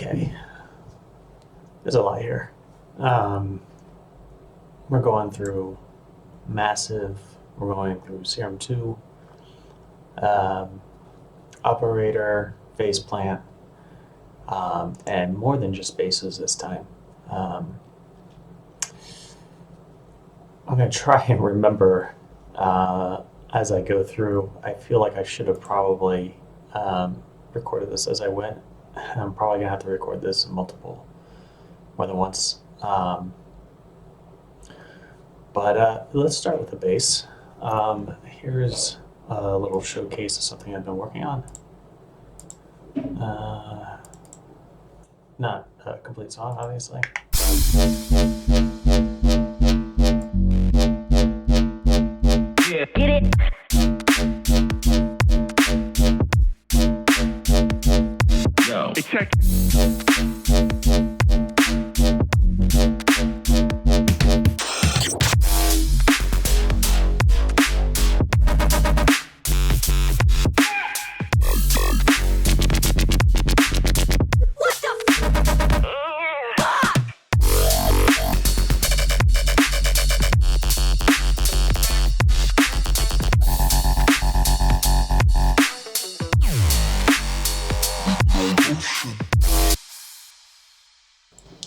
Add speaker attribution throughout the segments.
Speaker 1: Okay, there's a lot here. We're going through massive, we're going through SERUM 2, operator, PHASEPLANT, and more than just bases this time. I'm going to try and remember as I go through. I feel like I should have probably recorded this as I went. I'm probably going to have to record this more than once. But let's start with the bass. Here's a little showcase of something I've been working on. Not a complete song, obviously.
Speaker 2: Yeah, get it. Yo, check.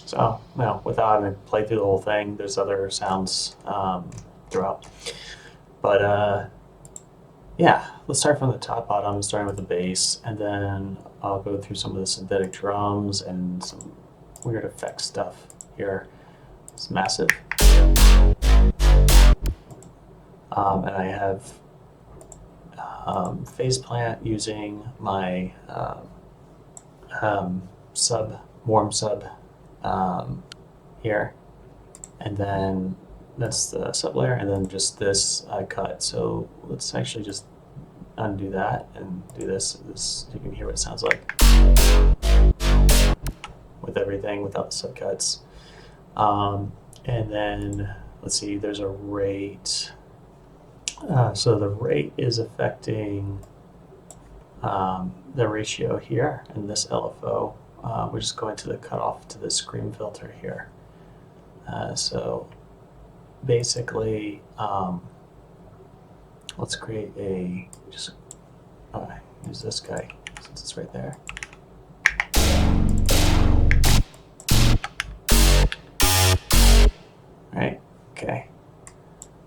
Speaker 1: So, without having to play through the whole thing, there's other sounds throughout. But yeah, let's start from the top bottom, starting with the bass, and then I'll go through some of the synthetic drums and some weird effect stuff here. It's massive. And I have PHASEPLANT using my warm sub here, and then that's the sub layer, and then just this I cut. So let's actually just undo that and do this. You can hear what it sounds like with everything without the subcuts. And then let's see, there's a rate. So the rate is affecting the ratio here in this LFO. We're just going to the cutoff to the scream filter here. So basically, let's create use this guy since it's right there. Right, okay,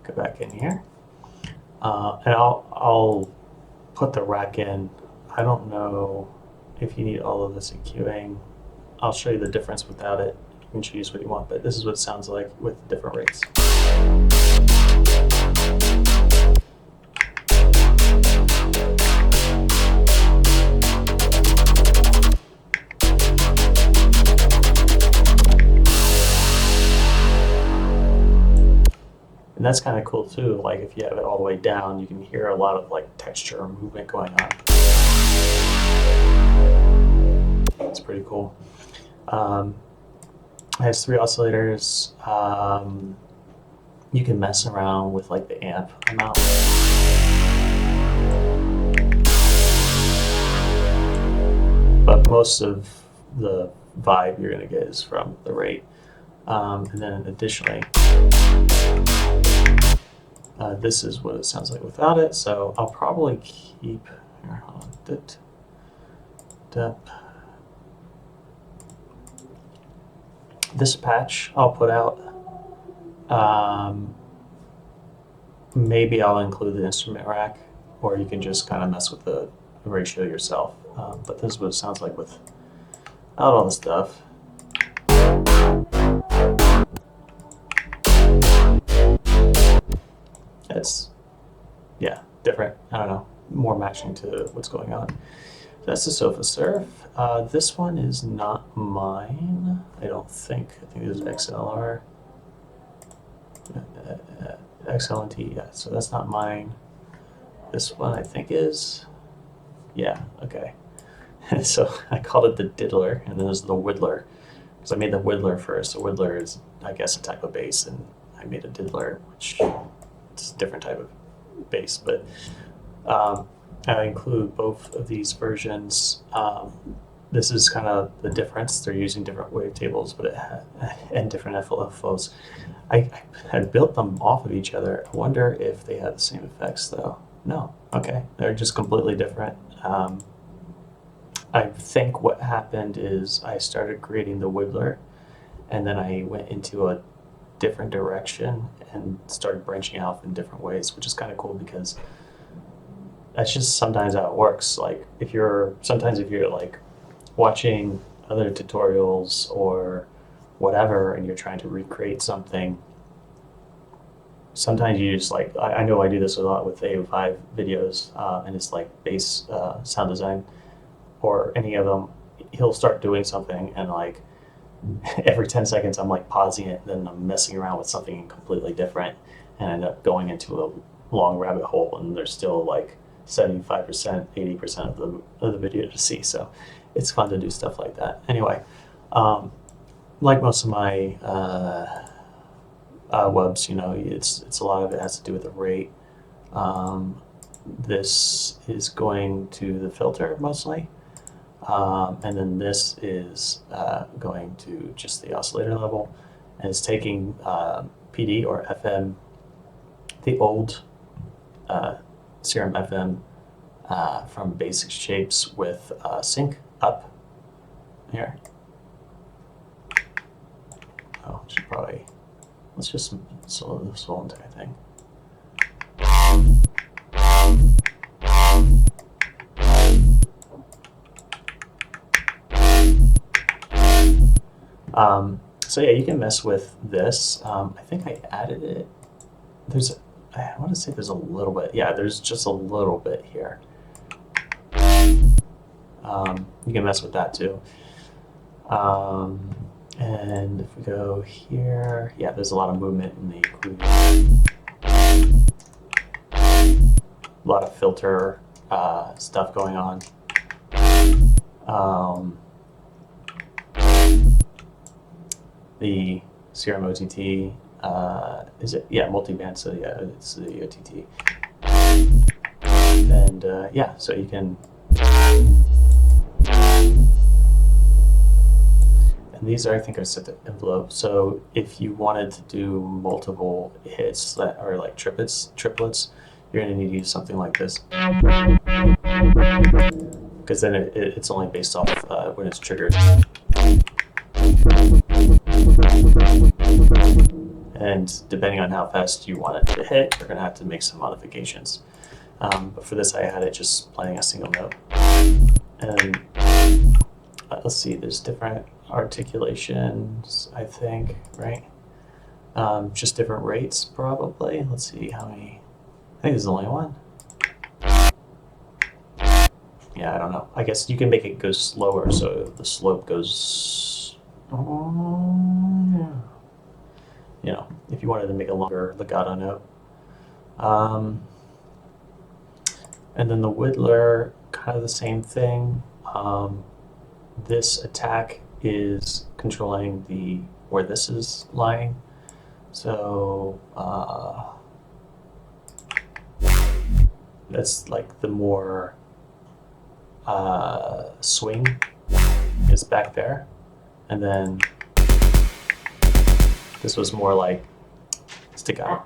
Speaker 1: go back in here. And I'll put the rack in. I don't know if you need all of this EQing. I'll show you the difference without it. You can choose what you want, but this is what it sounds like with different rates. And that's kind of cool too. Like if you have it all the way down, you can hear a lot of like texture or movement going on. It's pretty cool. It has 3 oscillators. You can mess around with like the amp amount. But most of the vibe you're gonna get is from the rate. And then additionally, this is what it sounds like without it. So I'll probably keep here. Hold on. This patch I'll put out. Maybe I'll include the instrument rack, or you can just kind of mess with the ratio yourself. But this is what it sounds like without all the stuff. It's, yeah, different. I don't know, more matching to what's going on. That's the Sofa Surf. This one is not mine, I don't think. I think this is XLR. XLNT, yeah, so that's not mine. This one I think is, yeah, okay. So I called it the diddler, and then there's the whittler, because I made the whittler first. The whittler is, I guess, a type of bass, and I made a diddler, which is a different type of bass, but I include both of these versions this is kind of the difference. They're using different wavetables, but and different FLFOs. I had built them off of each other. I wonder if they had the same effects though. No, okay, they're just completely different. I think what happened is I started creating the Wibbler, and then I went into a different direction and started branching out in different ways, which is kind of cool because that's just sometimes how it works. Like if you're like watching other tutorials or whatever and you're trying to recreate something, sometimes you just like I know I do this a lot with AO5 videos, and it's like bass sound design or any of them. He'll start doing something and like every 10 seconds I'm like pausing it and then I'm messing around with something completely different and end up going into a long rabbit hole, and there's still like 75%, 80% of the video to see. So it's fun to do stuff like that. Anyway, like most of my webs, you know, it's a lot of it has to do with the rate. This is going to the filter mostly, and then this is going to just the oscillator level, and it's taking PD or FM, the old SERUM FM from basic shapes with sync up here. Oh, should probably, let's just solo this whole entire thing. So yeah, you can mess with this. I think I added it. I want to say there's a little bit. Yeah, there's just a little bit here. You can mess with that too. And if we go here, yeah, there's a lot of movement in the equation. A lot of filter stuff going on. The SERUM OTT, is it? Yeah, multiband, so yeah, it's the OTT. And yeah, so you can, and these are, I think, are set to envelope. So if you wanted to do multiple hits that are like triplets, you're going to need to use something like this, because then it's only based off when it's triggered. And depending on how fast you want it to hit, you're going to have to make some modifications. But for this, I had it just playing a single note. And let's see, there's different articulations, I think, right? Just different rates, probably. Let's see how many. I think there's only one. Yeah, I don't know. I guess you can make it go slower, so the slope goes. Yeah. You know, if you wanted to make a longer legato note. And then the Whittler, kind of the same thing. This attack is controlling where this is lying. So that's like the more swing is back there. And then this was more like staccato.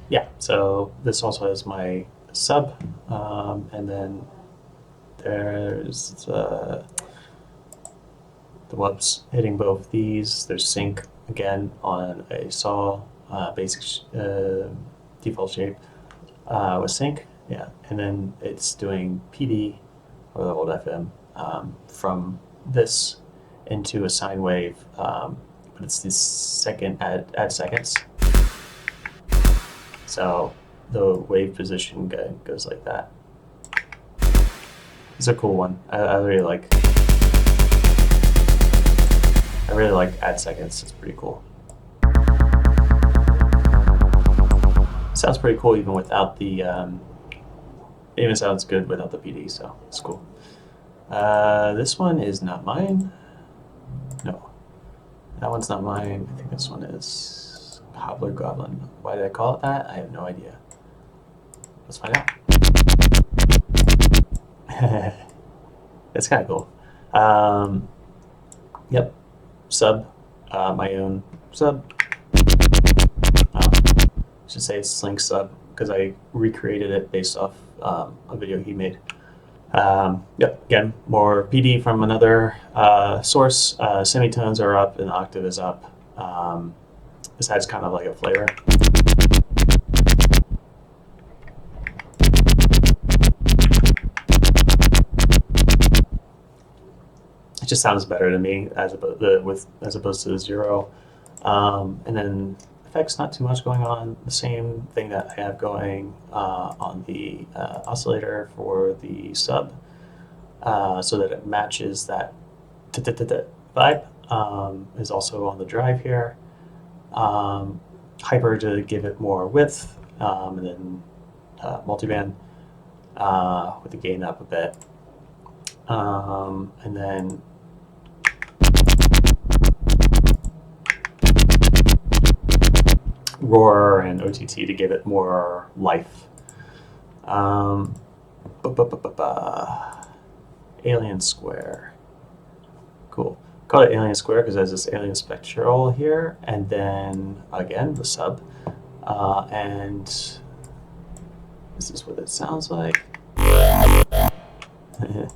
Speaker 1: Yeah, so this also has my sub, and then there's the whoops hitting both these. There's sync again on a saw basic default shape with sync, yeah, and then it's doing PD or the old FM from this into a sine wave, but it's the second add seconds. So the wave position goes like that. It's a cool one. I really like add seconds. It's pretty cool. Sounds pretty cool even without the even sounds good without the PD, so it's cool. This one is not mine. No, that one's not mine. I think this one is Hobbler Goblin. Why did I call it that? I have no idea. Let's find out. It's kind of cool. Yep, sub, my own sub. Should say it's Slink sub because I recreated it based off a video he made. Yep, again, more PD from another source. Semitones are up and the octave is up. This adds kind of like a flavor. It just sounds better to me as opposed to the zero. And then effects, not too much going on. The same thing that I have going on the oscillator for the sub, so that it matches that vibe. Is also on the drive here. Hyper to give it more width, and then multiband with the gain up a bit, and then roar and OTT to give it more life. Alien square. Cool. Call it alien square because there's this alien spectral here, and then again the sub, and this is what it sounds like. And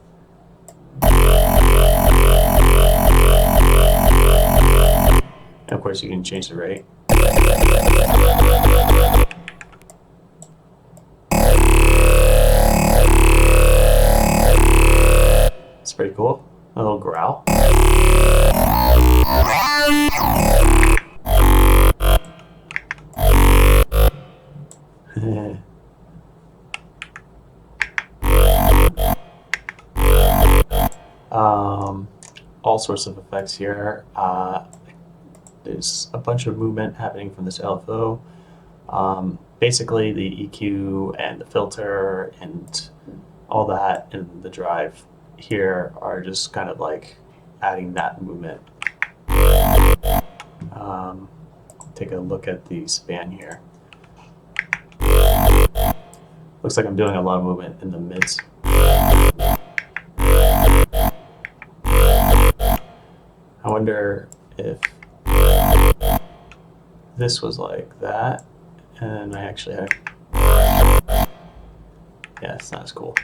Speaker 1: of course, you can change the rate. It's pretty cool. A little growl. All sorts of effects here. There's a bunch of movement happening from this LFO. Basically, the EQ and the filter and all that and the drive here are just kind of like adding that movement. Take a look at the span here. Looks like I'm doing a lot of movement in the mids. I wonder if this was like that, and I actually had. Yeah, it's not as cool.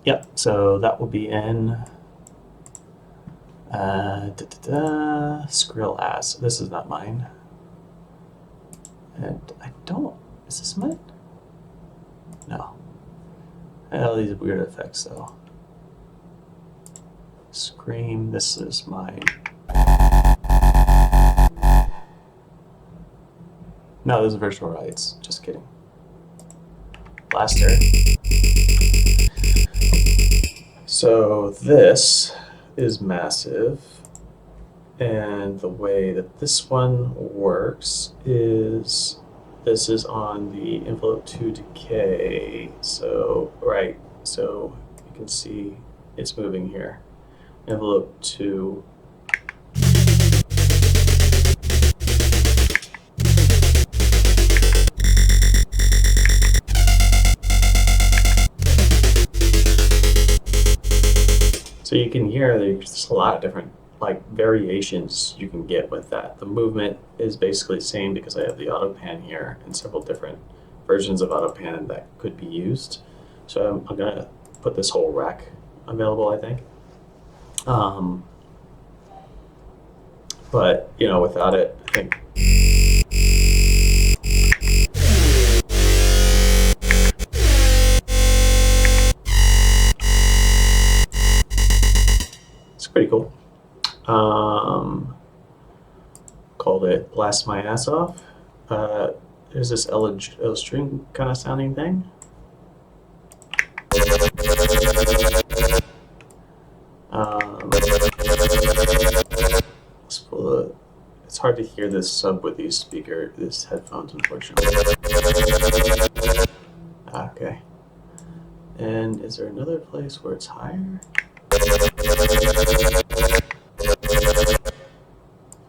Speaker 1: Yep, so that will be in Skrill Ass. This is not mine. And I don't, is this mine? No. All these weird effects though. Scream, this is mine. No, this is virtual rights. Just kidding. Blaster. So this is massive, and the way that this one works is this is on the envelope 2 decay. So right, so you can see it's moving here. Envelope 2. So you can hear there's just a lot of different like variations you can get with that. The movement is basically the same because I have the auto pan here and several different versions of auto pan that could be used. So I'm gonna put this whole rack available, I think. But you know, without it, I think. Pretty cool. Called it Blast My Ass Off. There's this L string kind of sounding thing. It's hard to hear this sub with these this headphones, unfortunately. Okay. And is there another place where it's higher? I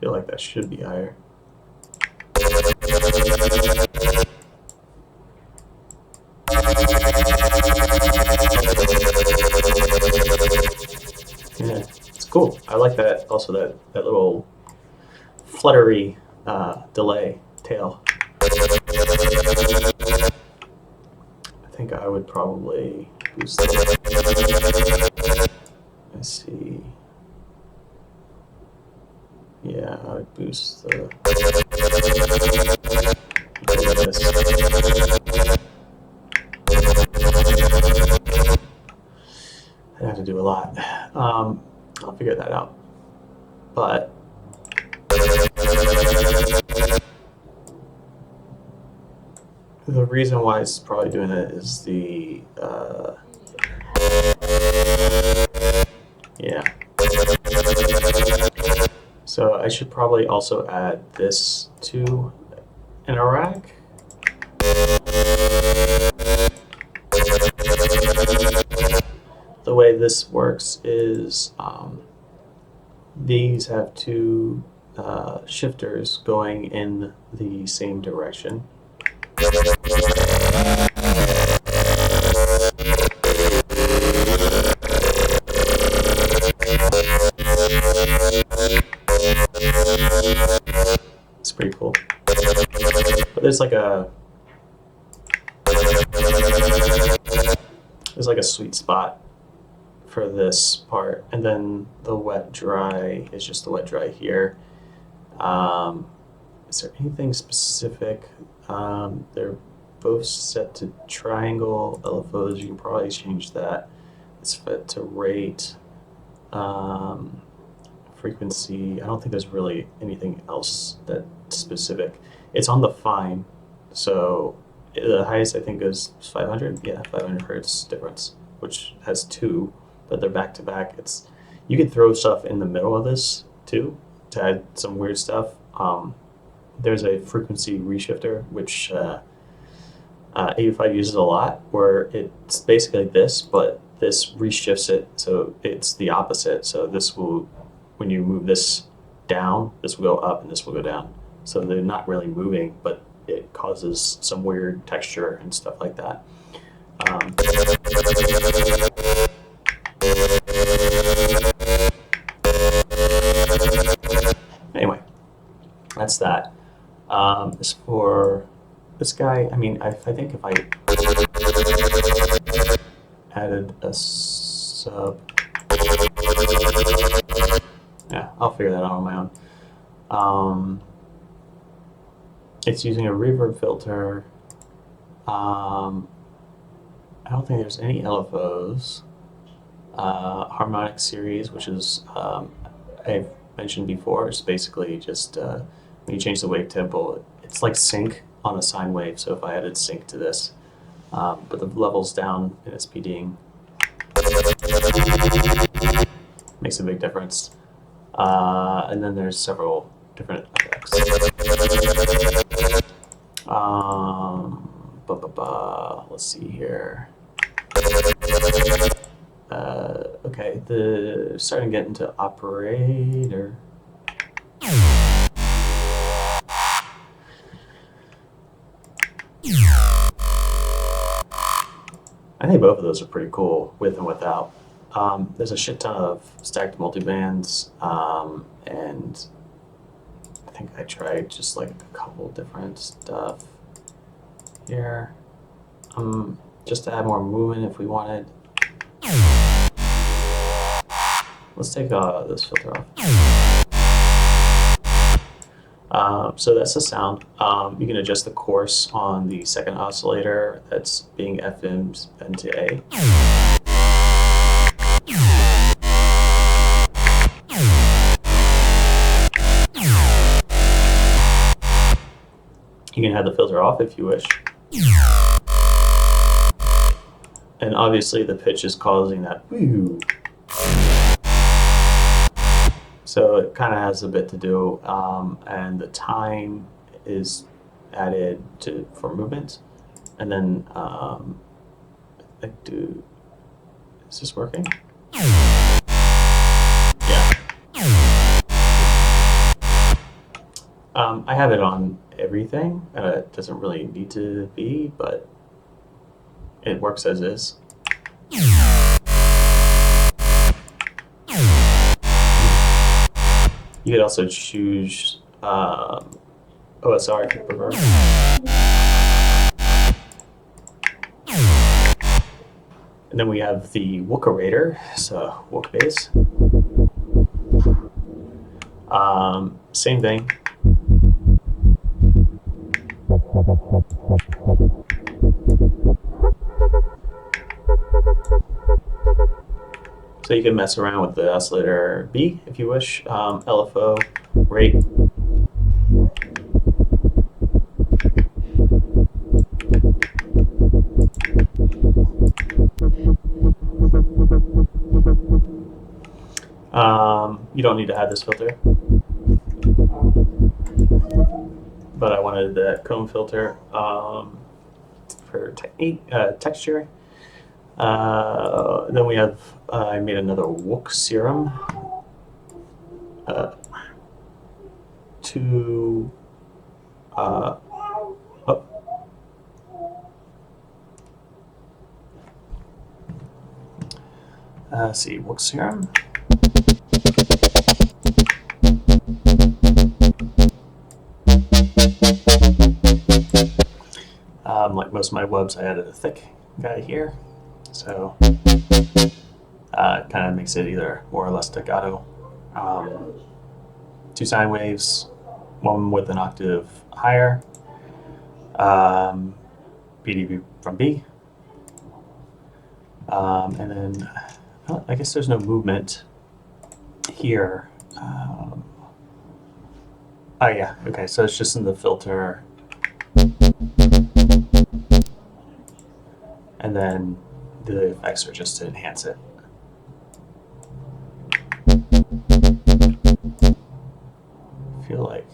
Speaker 1: feel like that should be higher. Yeah, it's cool. I like that. Also, that little fluttery delay tail. I think I would probably boost that. Let's see. Yeah, I would boost the. I'd have to do a lot. I'll figure that out. But the reason why it's probably doing it is the yeah. So I should probably also add this to an rack. The way this works is these have two shifters going in the same direction. It's pretty cool. But there's like a sweet spot for this part, and then the wet dry is just the wet dry here. Is there anything specific? They're both set to triangle LFOs. You can probably change that. It's set to rate, frequency. I don't think there's really anything else that's specific. It's on the fine, so the highest I think is 500. Yeah, 500 hertz difference, which has two, but they're back to back. You could throw stuff in the middle of this too to add some weird stuff. There's a frequency reshifter, which 85 uses a lot, where it's basically this, but this reshifts it, so it's the opposite. So this will, when you move this down, this will go up and this will go down. So they're not really moving, but it causes some weird texture and stuff like that. Anyway, that's that. As for this guy, I mean, I think if I added a sub, yeah, I'll figure that out on my own. It's using a reverb filter. I don't think there's any LFOs. Harmonic series, which is I've mentioned before, is basically just when you change the wave tempo, it's like sync on a sine wave. So if I added sync to this, but the level's down in SPDing, makes a big difference. And then there's several different effects. Let's see here. Okay, starting to get into operator. I think both of those are pretty cool, with and without. There's a shit ton of stacked multibands, and I think I tried just like a couple different stuff here, just to add more movement if we wanted. Let's take this filter off. So that's the sound. You can adjust the course on the second oscillator that's being FM'd into A. You can have the filter off if you wish. And obviously the pitch is causing that woo. So it kind of has a bit to do, and the time is added for movement. And then is this working? Yeah. I have it on everything. It doesn't really need to be, but it works as is. You could also choose OSR if you prefer. And then we have the Wookerator, so Wook bass. Same thing. So you can mess around with the oscillator B if you wish, LFO, rate. You don't need to have this filter, but I wanted the comb filter for texture. Then we have, I made another Wook SERUM to, let's see, Wook SERUM. Like most of my wubs, I added a thick guy here. So it kind of makes it either more or less staccato. 2 sine waves, one with an octave higher, BDB from B, and then well, I guess there's no movement here. Oh yeah, okay, so it's just in the filter. And then the effects are just to enhance it. I feel like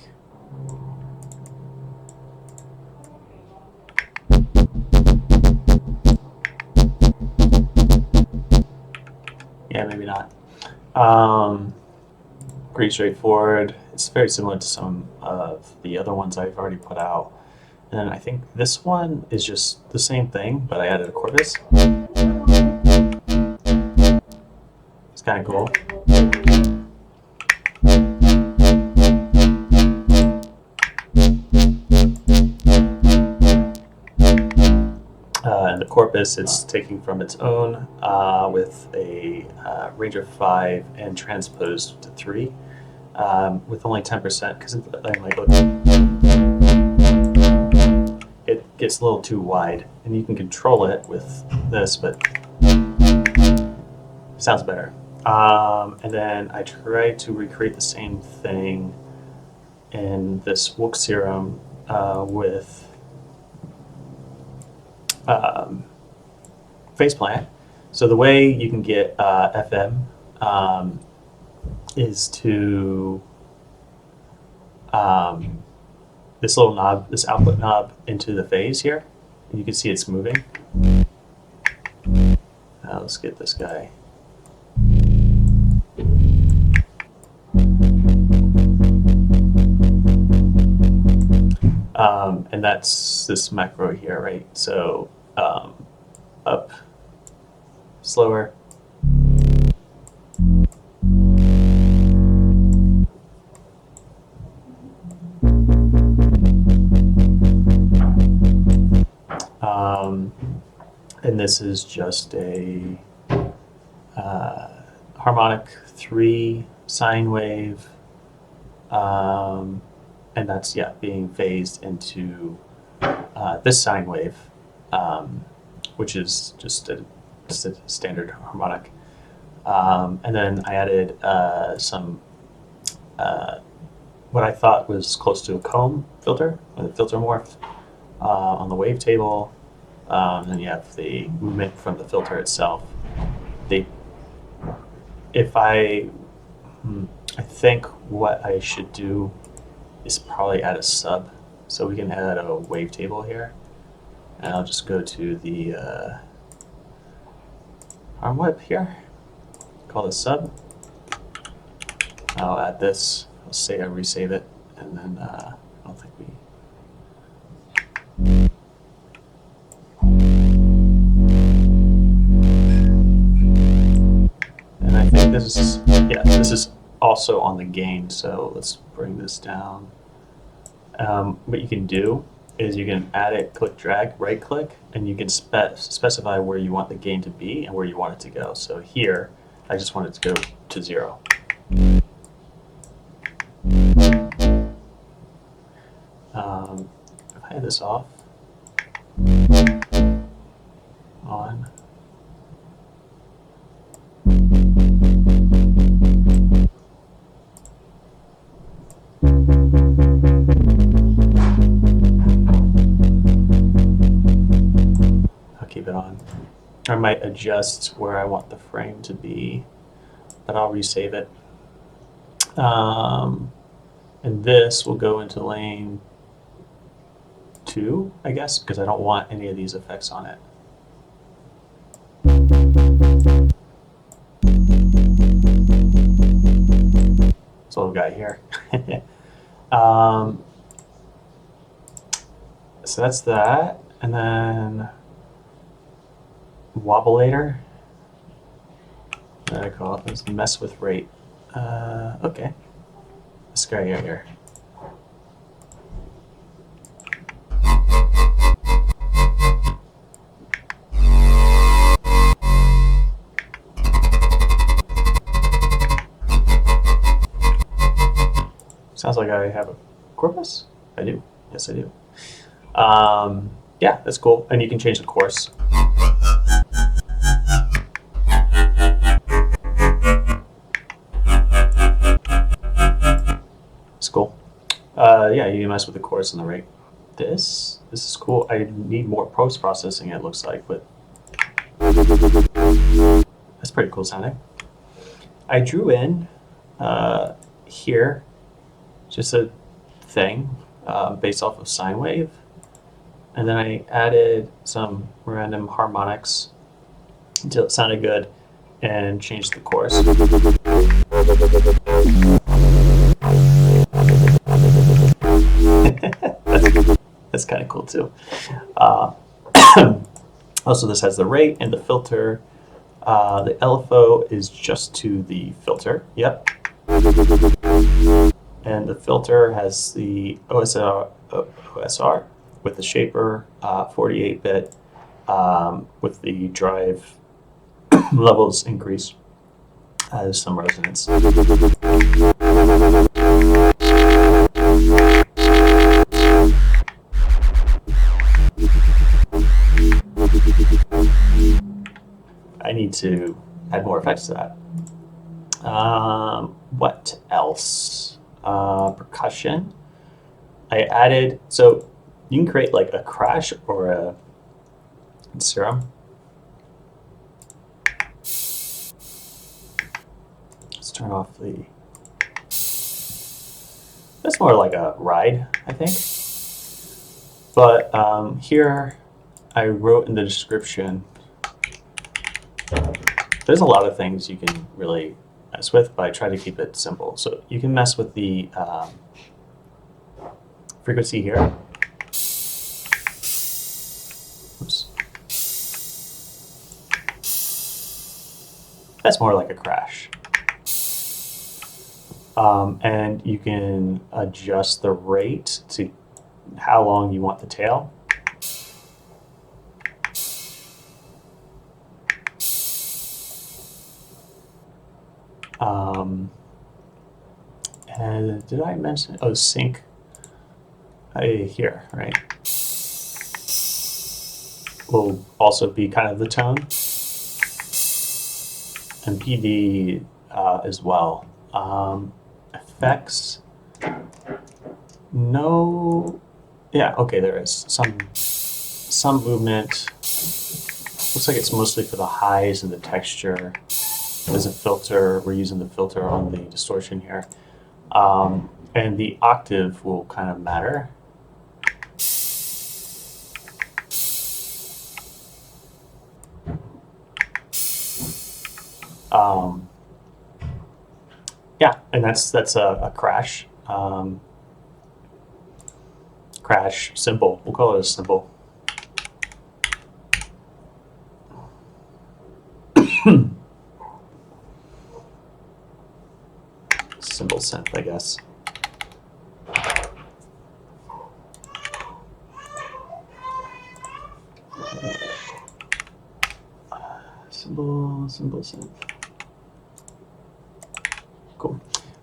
Speaker 1: yeah, maybe not. Pretty straightforward. It's very similar to some of the other ones I've already put out. And then I think this one is just the same thing, but I added a corpus. It's kind of cool. And the corpus, it's taking from its own with a range of 5 and transposed to 3 with only 10% because it gets a little too wide, and you can control it with this, but it sounds better. And then I tried to recreate the same thing in this Wook SERUM with PHASEPLANT. So the way you can get FM is to this little knob, this output knob, into the phase here. And you can see it's moving. Now let's get this guy. And that's this macro here, right? So up, slower. And this is just a harmonic 3 sine wave, and that's being phased into this sine wave, which is just a standard harmonic. And then I added some what I thought was close to a comb filter, a filter morph on the wavetable. Then you have the movement from the filter itself. I think what I should do is probably add a sub, so we can add a wavetable here. And I'll just go to the arm whip here, call this sub. I'll add this. I'll say I resave it, And then I don't think we. And I think this is, yeah, this is also on the gain. So let's bring this down. What you can do is you can add it, click, drag, right click, and you can specify where you want the gain to be and where you want it to go. So here, I just want it to go to 0. If I had this off, on, I'll keep it on. I might adjust where I want the frame to be, but I'll resave it. And this will go into lane 2, I guess, because I don't want any of these effects on it. This little guy here. So that's that. And then wobbleator. What do I call it? Let's mess with rate. Okay. This guy here. Sounds like I have a corpus. I do. Yes, I do. Yeah, that's cool. And you can change the course. It's cool. Yeah, you can mess with the course and the rate. This is cool. I need more post processing, it looks like, but that's pretty cool sounding. I drew in here just a thing based off of sine wave. And then I added some random harmonics until it sounded good and changed the course. That's kind of cool too. Also, this has the rate and the filter. The LFO is just to the filter. Yep. And the filter has the OSR with the shaper, 48-bit, with the drive levels increase. There's some resonance. I need to add more effects to that. What else? Percussion. I added, so you can create like a crash or a SERUM. Let's turn off the, that's more like a ride, I think. But here I wrote in the description, there's a lot of things you can really mess with, but I try to keep it simple. So you can mess with the frequency here. Oops. That's more like a crash. And you can adjust the rate to how long you want the tail. And did I mention, oh, sync here, right? Will also be kind of the tone. And PD as well. Effects, no, yeah, okay, there is some movement. Looks like it's mostly for the highs and the texture. There's a filter, we're using the filter on the distortion here. And the octave will kind of matter. Yeah, and that's a crash. crash symbol. We'll call it a symbol. Symbol synth, I guess. Symbol synth. Cool.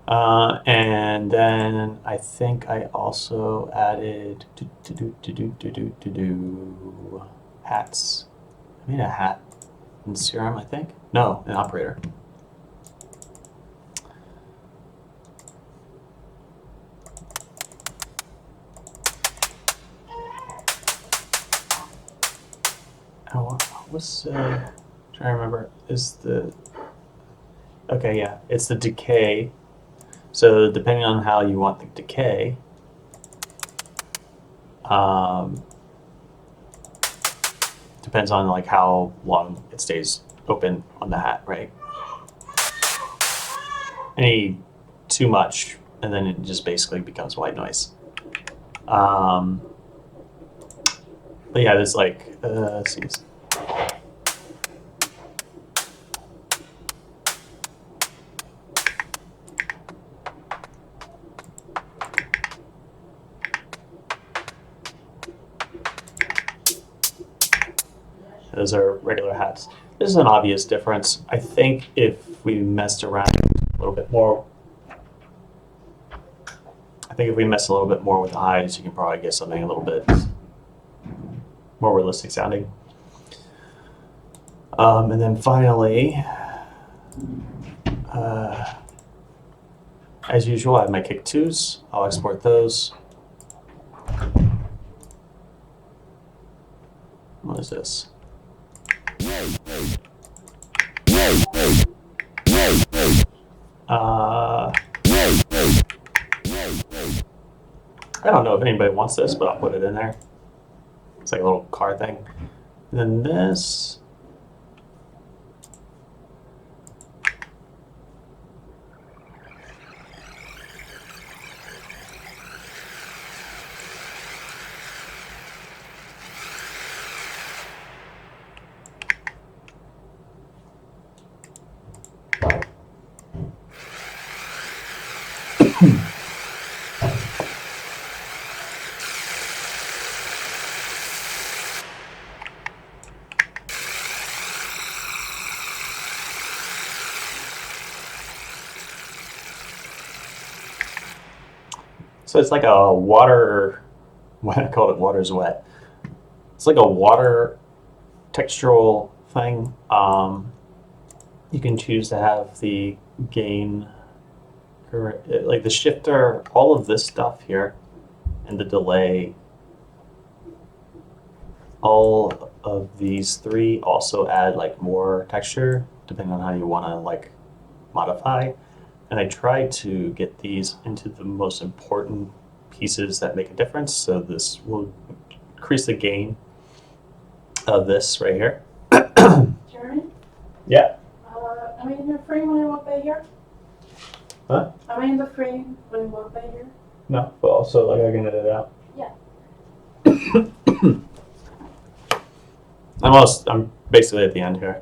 Speaker 1: And then I think I also added hats. I made a hat in SERUM, I think. No, an operator. Oh, what's trying to remember? Is the okay? Yeah, it's the decay. So depending on how you want the decay, depends on like how long it stays open on the hat, right? Any too much, and then it just basically becomes white noise. But yeah, there's like let's see. Those are regular hats. This is an obvious difference. I think if we messed around a little bit more, with the highs, you can probably get something a little bit more realistic sounding. And then finally, as usual, I have my kick twos. I'll export those. What is this? I don't know if anybody wants this, but I'll put it in there. It's like a little car thing. And then this. So it's like a water, I called it water's wet. It's like a water textural thing. You can choose to have the gain, or like the shifter, all of this stuff here, and the delay. All of these three also add like more texture, depending on how you want to like modify. And I try to get these into the most important pieces that make a difference. So this will increase the gain of this right here.
Speaker 3: Jeremy?
Speaker 1: Yeah.
Speaker 3: Am I in the frame when I walk by here?
Speaker 1: Huh?
Speaker 3: Am I in the frame when I walk by here?
Speaker 1: No, but also like I can edit it out.
Speaker 3: Yeah.
Speaker 1: I'm basically at the end here.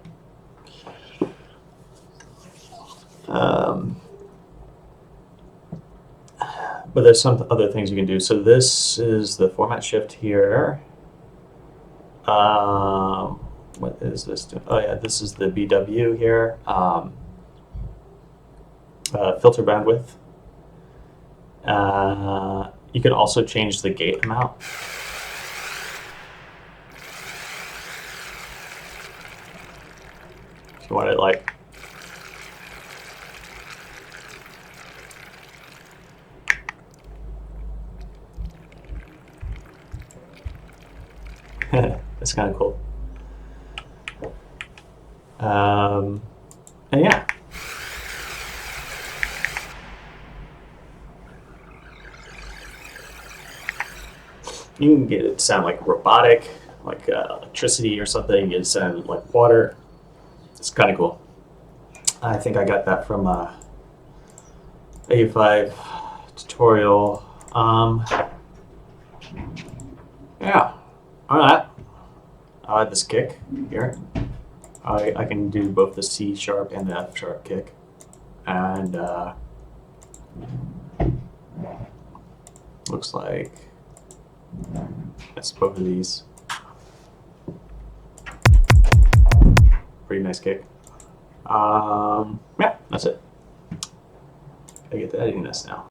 Speaker 1: But there's some other things you can do. So this is the format shift here. What is this? Oh yeah, this is the BW here. Filter bandwidth. You can also change the gate amount. If you want it like that's kind of cool. And yeah. You can get it to sound like robotic, like electricity or something. You get it to sound like water. It's kind of cool. I think I got that from A5 tutorial. Yeah. All right. I like this kick here. I can do both the C sharp and the F sharp kick. And looks like that's both of these. Pretty nice kick. Yeah, that's it. I get to editing this now.